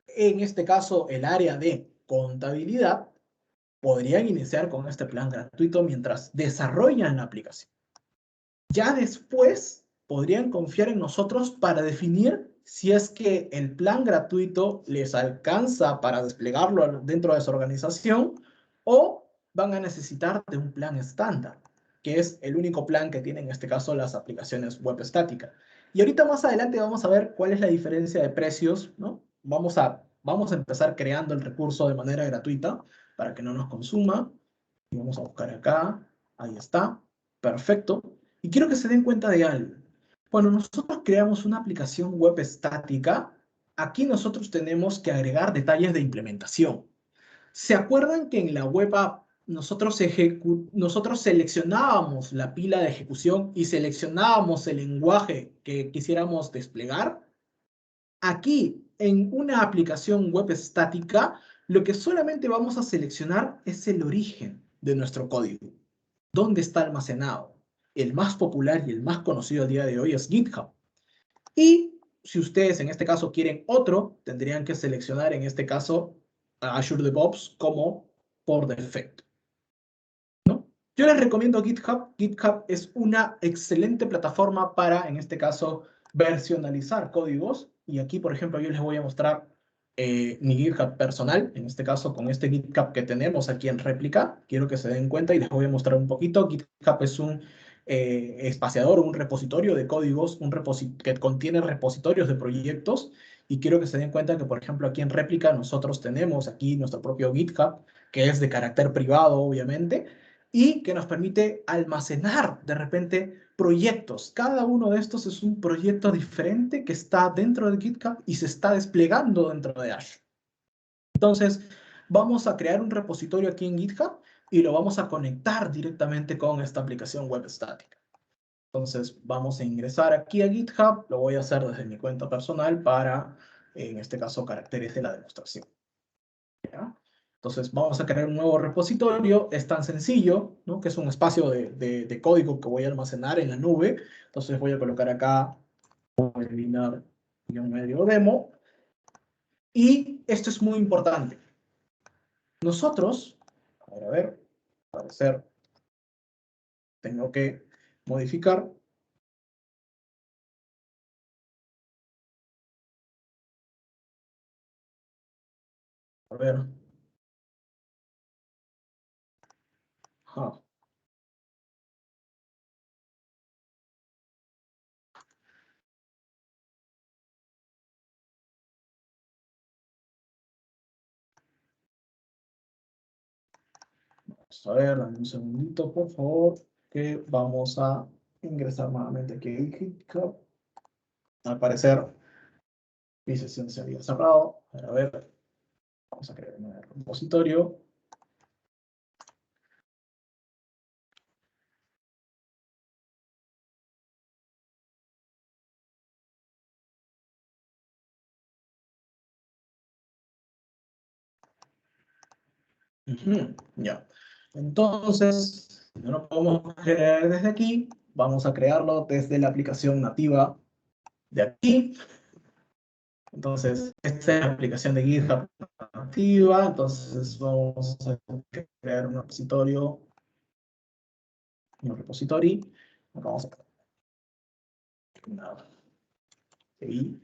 en este caso, el área de contabilidad, podrían iniciar con este plan gratuito mientras desarrollan la aplicación. Ya después podrían confiar en nosotros para definir si es que el plan gratuito les alcanza para desplegarlo dentro de su organización o van a necesitar de un plan estándar, que es el único plan que tienen en este caso las aplicaciones web estáticas. Y ahorita más adelante vamos a ver cuál es la diferencia de precios, ¿no? Vamos a empezar creando el recurso de manera gratuita para que no nos consuma. Y vamos a buscar acá, ahí está, perfecto. Y quiero que se den cuenta de algo. Cuando nosotros creamos una aplicación web estática, aquí nosotros tenemos que agregar detalles de implementación. ¿Se acuerdan que en la web app nosotros seleccionábamos la pila de ejecución y seleccionábamos el lenguaje que quisiéramos desplegar? Aquí, en una aplicación web estática, lo que solamente vamos a seleccionar es el origen de nuestro código. ¿Dónde está almacenado? El más popular y el más conocido a día de hoy es GitHub. Y si ustedes en este caso quieren otro, tendrían que seleccionar en este caso a Azure DevOps como por defecto. ¿No? Yo les recomiendo GitHub. GitHub es una excelente plataforma para, en este caso, versionalizar códigos. Y aquí, por ejemplo, yo les voy a mostrar mi GitHub personal, en este caso con este GitHub que tenemos aquí en réplica. Quiero que se den cuenta y les voy a mostrar un poquito. GitHub es un espaciador, un repositorio de códigos, que contiene repositorios de proyectos. Y quiero que se den cuenta que, por ejemplo, aquí en réplica nosotros tenemos aquí nuestro propio GitHub, que es de carácter privado, obviamente, y que nos permite almacenar de repente proyectos. Cada uno de estos es un proyecto diferente que está dentro de GitHub y se está desplegando dentro de Azure. Entonces, vamos a crear un repositorio aquí en GitHub y lo vamos a conectar directamente con esta aplicación web estática. Entonces, vamos a ingresar aquí a GitHub. Lo voy a hacer desde mi cuenta personal para, en este caso, caracteres de la demostración. ¿Ya? Entonces vamos a crear un nuevo repositorio, es tan sencillo, ¿no? Que es un espacio de código que voy a almacenar en la nube. Entonces voy a colocar acá, voy a eliminar un medio demo. Y esto es muy importante. Nosotros, a ver, parecer, tengo que modificar. A ver, ajá. Vamos a ver, dame un segundito, por favor, que vamos a ingresar nuevamente aquí en GitHub. Al parecer, mi sesión se había cerrado. A ver, vamos a crear un nuevo repositorio. Ya. Entonces, no lo podemos crear desde aquí. Vamos a crearlo desde la aplicación nativa de aquí. Entonces, esta es la aplicación de GitHub nativa. Entonces, vamos a crear un repositorio. Un repository. Acá vamos a nada. Sí.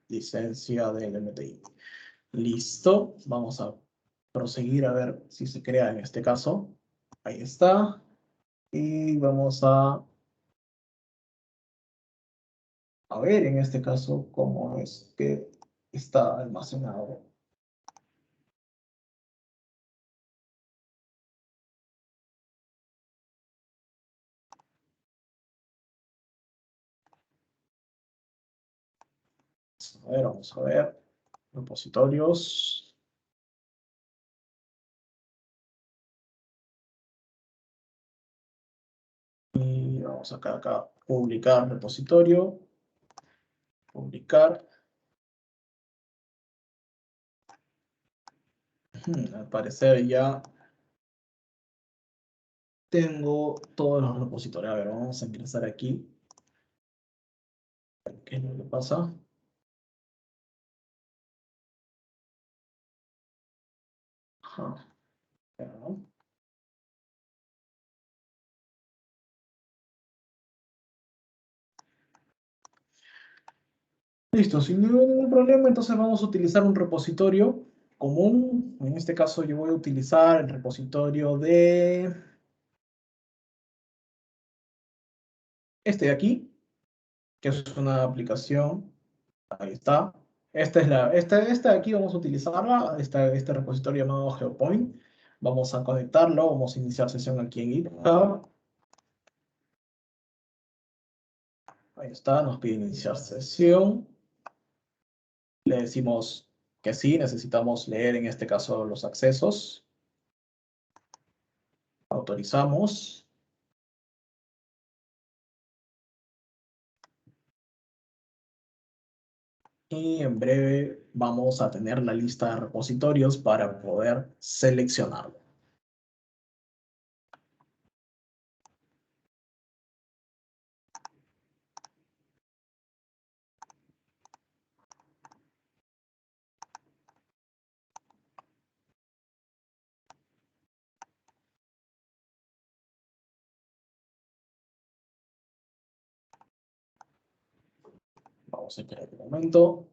Licencia del MTI. Listo. Vamos a proseguir a ver si se crea en este caso. Ahí está. Y vamos a ver en este caso cómo es que está almacenado. Vamos a ver. Repositorios. Y vamos acá, publicar repositorio. Publicar. Al parecer ya tengo todos los repositorios. A ver, vamos a ingresar aquí. ¿Qué es lo que pasa? Ajá. Ya. Listo, sin ningún problema, entonces vamos a utilizar un repositorio común. En este caso yo voy a utilizar el repositorio de este de aquí, que es una aplicación. Ahí está. Esta de aquí vamos a utilizarla, este repositorio llamado GeoPoint. Vamos a conectarlo, vamos a iniciar sesión aquí en GitHub. Ahí está, nos pide iniciar sesión. Le decimos que sí, necesitamos leer en este caso los accesos. Autorizamos. Y en breve vamos a tener la lista de repositorios para poder seleccionarlo. Vamos a esperar un momento.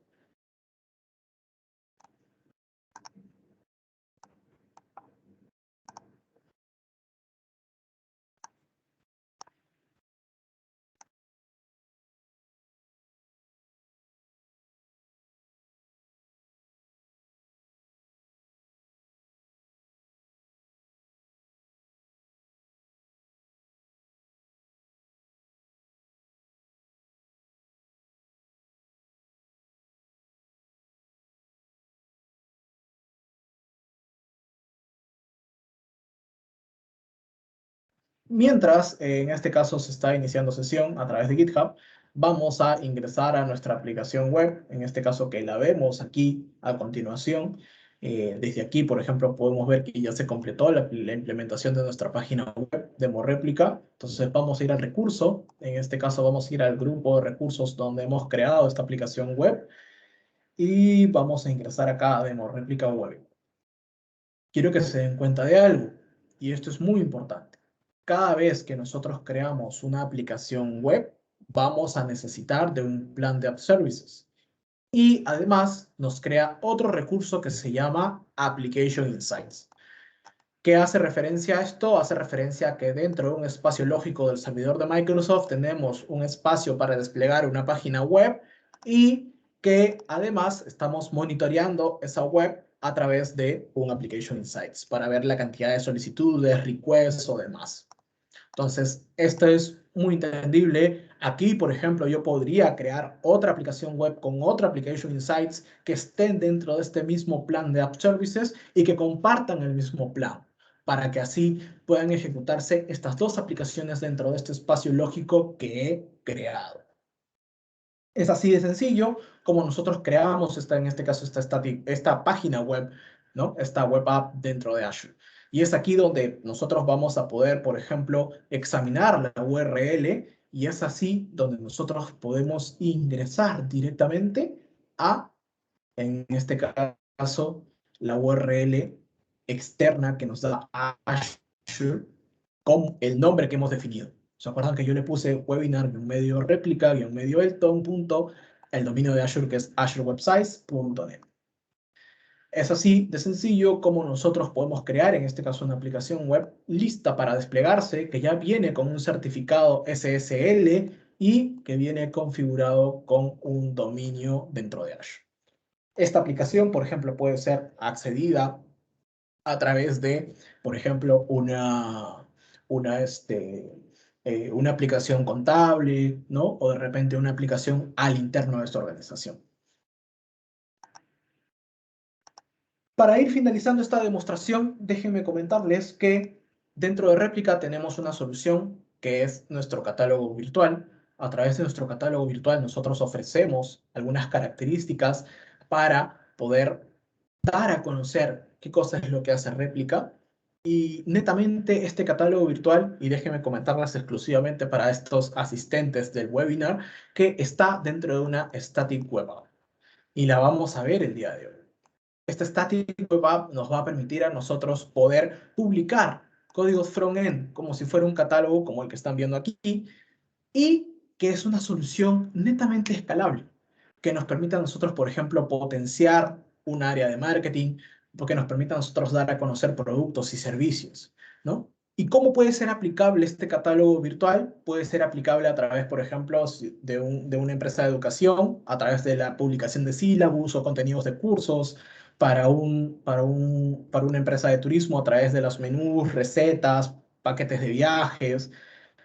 Mientras, en este caso, se está iniciando sesión a través de GitHub, vamos a ingresar a nuestra aplicación web, en este caso que la vemos aquí a continuación. Desde aquí, por ejemplo, podemos ver que ya se completó la implementación de nuestra página web Demo Réplica. Entonces vamos a ir al recurso, en este caso vamos a ir al grupo de recursos donde hemos creado esta aplicación web y vamos a ingresar acá a Demo Réplica Web. Quiero que se den cuenta de algo, y esto es muy importante. Cada vez que nosotros creamos una aplicación web, vamos a necesitar de un plan de App Services. Y además nos crea otro recurso que se llama Application Insights. ¿Qué hace referencia a esto? Hace referencia a que dentro de un espacio lógico del servidor de Microsoft tenemos un espacio para desplegar una página web y que además estamos monitoreando esa web a través de un Application Insights para ver la cantidad de solicitudes, requests o demás. Entonces, esto es muy entendible. Aquí, por ejemplo, yo podría crear otra aplicación web con otra Application Insights que estén dentro de este mismo plan de App Services y que compartan el mismo plan, para que así puedan ejecutarse estas dos aplicaciones dentro de este espacio lógico que he creado. Es así de sencillo como nosotros creamos en este caso, esta página web, ¿no? Esta web app dentro de Azure. Y es aquí donde nosotros vamos a poder, por ejemplo, examinar la URL y es así donde nosotros podemos ingresar directamente a, en este caso, la URL externa que nos da Azure con el nombre que hemos definido. ¿Se acuerdan que yo le puse webinar medio réplica medio Elton punto el dominio de Azure que es azurewebsites.net? Es así de sencillo como nosotros podemos crear, en este caso, una aplicación web lista para desplegarse, que ya viene con un certificado SSL y que viene configurado con un dominio dentro de Azure. Esta aplicación, por ejemplo, puede ser accedida a través de, por ejemplo, una aplicación contable, ¿no? O de repente una aplicación al interno de esta organización. Para ir finalizando esta demostración, déjenme comentarles que dentro de Réplica tenemos una solución que es nuestro catálogo virtual. A través de nuestro catálogo virtual nosotros ofrecemos algunas características para poder dar a conocer qué cosa es lo que hace Réplica. Y netamente este catálogo virtual, y déjenme comentarlas exclusivamente para estos asistentes del webinar, que está dentro de una Static Web App. Y la vamos a ver el día de hoy. Esta Static Web App nos va a permitir a nosotros poder publicar códigos front-end como si fuera un catálogo como el que están viendo aquí, y que es una solución netamente escalable, que nos permite a nosotros, por ejemplo, potenciar un área de marketing, porque nos permite a nosotros dar a conocer productos y servicios, ¿no? ¿Y cómo puede ser aplicable este catálogo virtual? Puede ser aplicable a través, por ejemplo, de una empresa de educación, a través de la publicación de sílabus o contenidos de cursos, para una empresa de turismo a través de los menús, recetas, paquetes de viajes,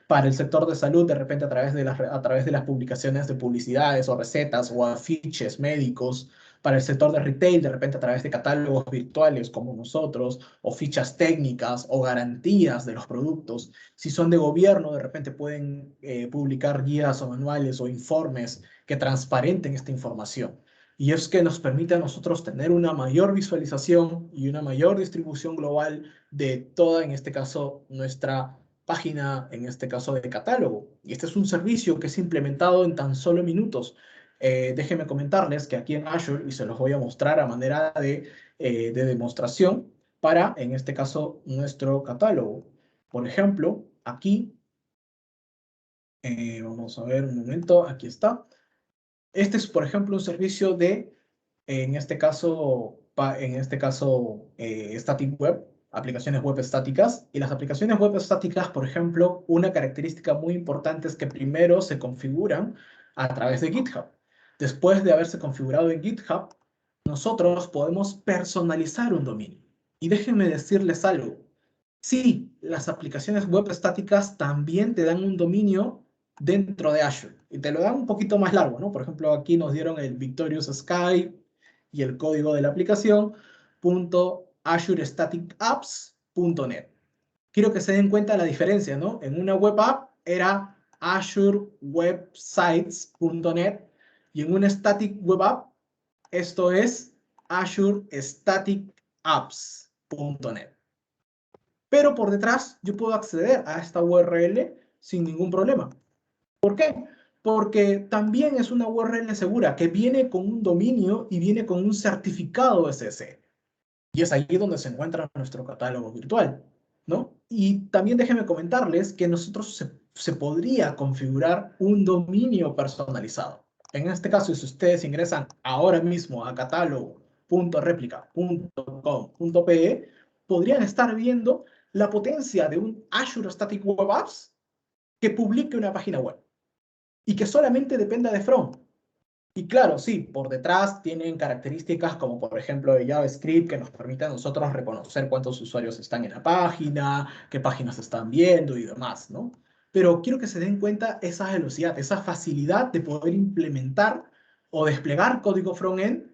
para el sector de salud, de repente a través de las publicaciones de publicidades o recetas o afiches médicos, para el sector de retail, de repente a través de catálogos virtuales como nosotros, o fichas técnicas o garantías de los productos. Si son de gobierno, de repente pueden publicar guías o manuales o informes que transparenten esta información. Y es que nos permite a nosotros tener una mayor visualización y una mayor distribución global de toda, en este caso, nuestra página, en este caso de catálogo. Y este es un servicio que es implementado en tan solo minutos. Déjenme comentarles que aquí en Azure, y se los voy a mostrar a manera de demostración para, en este caso, nuestro catálogo. Por ejemplo, aquí, vamos a ver un momento, aquí está. Este es, por ejemplo, un servicio de, Static Web, aplicaciones web estáticas. Y las aplicaciones web estáticas, por ejemplo, una característica muy importante es que primero se configuran a través de GitHub. Después de haberse configurado en GitHub, nosotros podemos personalizar un dominio. Y déjenme decirles algo. Sí, las aplicaciones web estáticas también te dan un dominio dentro de Azure. Y te lo dan un poquito más largo, ¿no? Por ejemplo, aquí nos dieron el Victorious Sky y el código de la aplicación .azurestaticapps.net. Quiero que se den cuenta la diferencia, ¿no? En una web app era azurewebsites.net y en una static web app esto es azurestaticapps.net. Pero por detrás yo puedo acceder a esta URL sin ningún problema. ¿Por qué? Porque también es una URL segura que viene con un dominio y viene con un certificado SSL. Y es ahí donde se encuentra nuestro catálogo virtual, ¿no? Y también déjenme comentarles que nosotros se podría configurar un dominio personalizado. En este caso, si ustedes ingresan ahora mismo a catálogo.replica.com.pe, podrían estar viendo la potencia de un Azure Static Web Apps que publique una página web y que solamente dependa de From. Y claro, sí, por detrás tienen características como por ejemplo de JavaScript que nos permite a nosotros reconocer cuántos usuarios están en la página, qué páginas están viendo y demás, ¿no? Pero quiero que se den cuenta esa velocidad, esa facilidad de poder implementar o desplegar código front-end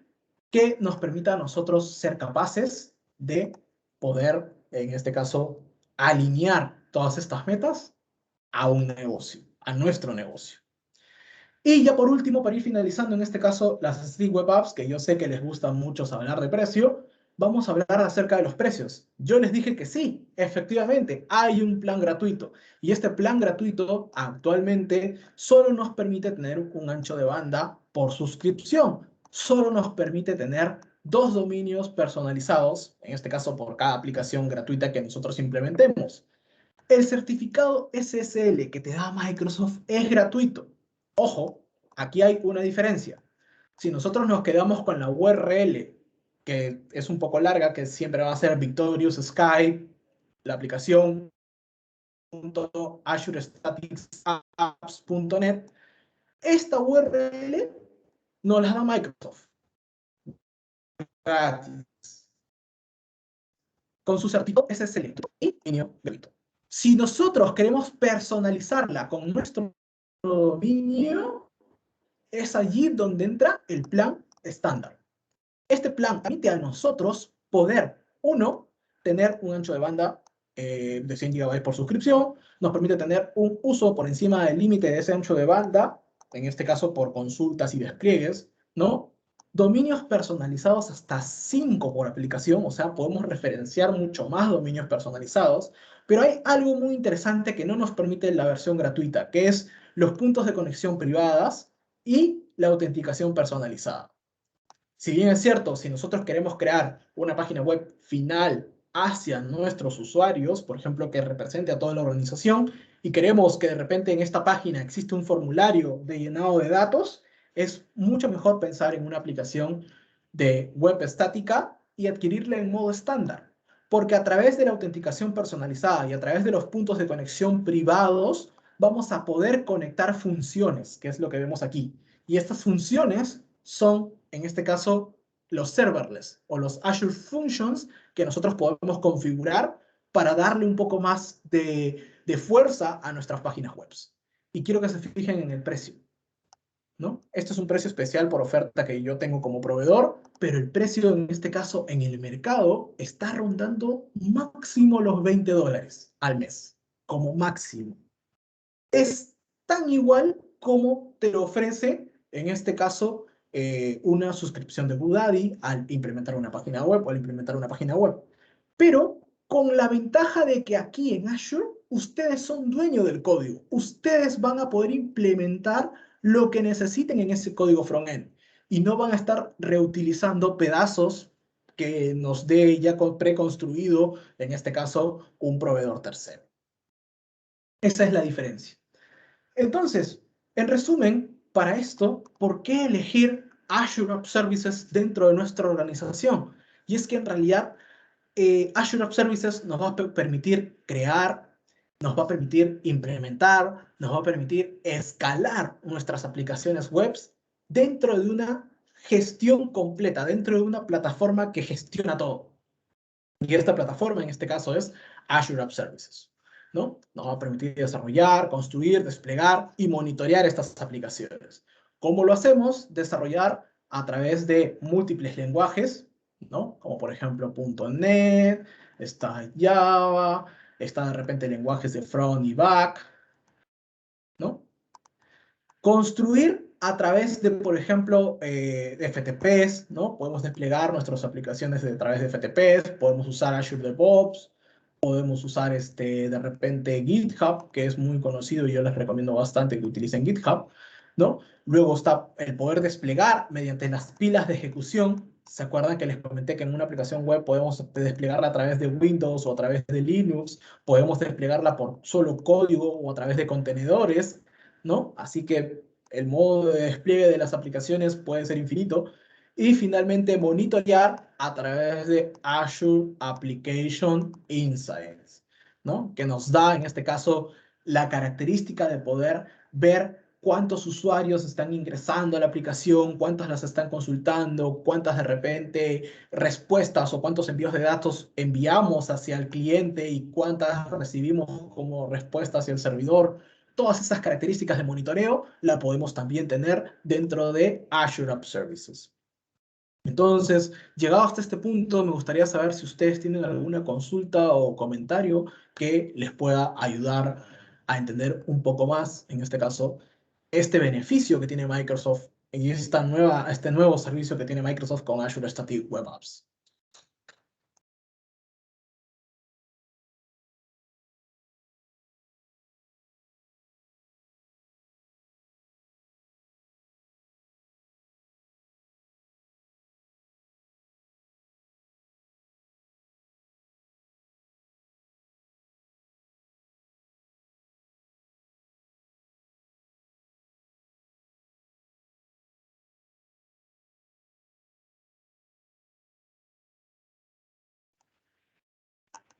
que nos permita a nosotros ser capaces de poder, en este caso, alinear todas estas metas a un negocio, a nuestro negocio. Y ya por último, para ir finalizando, en este caso, las Stick Web Apps, que yo sé que les gusta mucho hablar de precio, vamos a hablar acerca de los precios. Yo les dije que sí, efectivamente, hay un plan gratuito. Y este plan gratuito actualmente solo nos permite tener un ancho de banda por suscripción. Solo nos permite tener 2 dominios personalizados, en este caso por cada aplicación gratuita que nosotros implementemos. El certificado SSL que te da Microsoft es gratuito. Ojo, aquí hay una diferencia. Si nosotros nos quedamos con la URL, que es un poco larga, que siempre va a ser Victorious Sky, la aplicación .azurestaticapps.net, esta URL nos la da Microsoft gratis, con su certificado SSL y gratuito. Si nosotros queremos personalizarla con nuestro dominio, es allí donde entra el plan estándar. Este plan permite a nosotros poder, uno, tener un ancho de banda de 100 GB por suscripción, nos permite tener un uso por encima del límite de ese ancho de banda, en este caso por consultas y despliegues, ¿no? Dominios personalizados hasta 5 por aplicación, o sea, podemos referenciar mucho más dominios personalizados, pero hay algo muy interesante que no nos permite la versión gratuita, que es los puntos de conexión privadas y la autenticación personalizada. Si bien es cierto, si nosotros queremos crear una página web final hacia nuestros usuarios, por ejemplo, que represente a toda la organización, y queremos que de repente en esta página existe un formulario de llenado de datos, es mucho mejor pensar en una aplicación de web estática y adquirirla en modo estándar. Porque a través de la autenticación personalizada y a través de los puntos de conexión privados, vamos a poder conectar funciones, que es lo que vemos aquí. Y estas funciones son, en este caso, los serverless o los Azure Functions que nosotros podemos configurar para darle un poco más de fuerza a nuestras páginas web. Y quiero que se fijen en el precio, ¿no? Este es un precio especial por oferta que yo tengo como proveedor, pero el precio en este caso en el mercado está rondando máximo los $20 al mes, como máximo. Es tan igual como te lo ofrece, en este caso, una suscripción de GoDaddy al implementar una página web o al implementar una página web. Pero con la ventaja de que aquí en Azure ustedes son dueños del código. Ustedes van a poder implementar lo que necesiten en ese código front-end y no van a estar reutilizando pedazos que nos dé ya preconstruido, en este caso, un proveedor tercero. Esa es la diferencia. Entonces, en resumen, para esto, ¿por qué elegir Azure App Services dentro de nuestra organización? Y es que en realidad Azure App Services nos va a permitir crear, nos va a permitir implementar, nos va a permitir escalar nuestras aplicaciones web dentro de una gestión completa, dentro de una plataforma que gestiona todo. Y esta plataforma, en este caso, es Azure App Services, ¿no? Nos va a permitir desarrollar, construir, desplegar y monitorear estas aplicaciones. ¿Cómo lo hacemos? Desarrollar a través de múltiples lenguajes, ¿no? Como por ejemplo .NET, está Java, está de repente lenguajes de front y back, ¿no? Construir a través de, por ejemplo, FTPs, ¿no? Podemos desplegar nuestras aplicaciones a través de FTPs, podemos usar Azure DevOps, podemos usar de repente GitHub, que es muy conocido y yo les recomiendo bastante que utilicen GitHub, ¿no? Luego está el poder desplegar mediante las pilas de ejecución. ¿Se acuerdan que les comenté que en una aplicación web podemos desplegarla a través de Windows o a través de Linux? Podemos desplegarla por solo código o a través de contenedores, ¿no? Así que el modo de despliegue de las aplicaciones puede ser infinito. Y finalmente monitorear a través de Azure Application Insights, ¿no? Que nos da en este caso la característica de poder ver cuántos usuarios están ingresando a la aplicación, cuántas las están consultando, cuántas de repente respuestas o cuántos envíos de datos enviamos hacia el cliente y cuántas recibimos como respuesta hacia el servidor. Todas esas características de monitoreo la podemos también tener dentro de Azure App Services. Entonces, llegado hasta este punto, me gustaría saber si ustedes tienen alguna consulta o comentario que les pueda ayudar a entender un poco más, en este caso, este beneficio que tiene Microsoft y este nuevo servicio que tiene Microsoft con Azure Static Web Apps.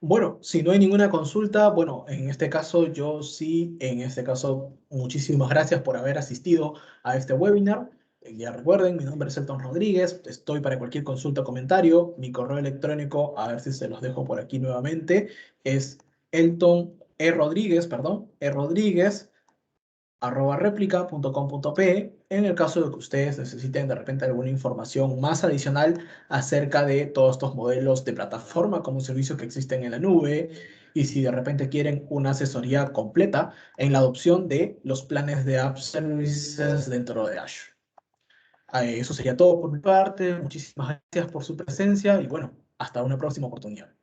Bueno, si no hay ninguna consulta, bueno, en este caso yo sí, en este caso muchísimas gracias por haber asistido a este webinar. Ya recuerden, mi nombre es Elton Rodríguez, estoy para cualquier consulta o comentario. Mi correo electrónico, a ver si se los dejo por aquí nuevamente, es Elton E. Rodríguez, perdón, E. Rodríguez @replica.com.pe en el caso de que ustedes necesiten de repente alguna información más adicional acerca de todos estos modelos de plataforma como servicios que existen en la nube y si de repente quieren una asesoría completa en la adopción de los planes de App Services dentro de Azure. Eso sería todo por mi parte. Muchísimas gracias por su presencia y bueno, hasta una próxima oportunidad.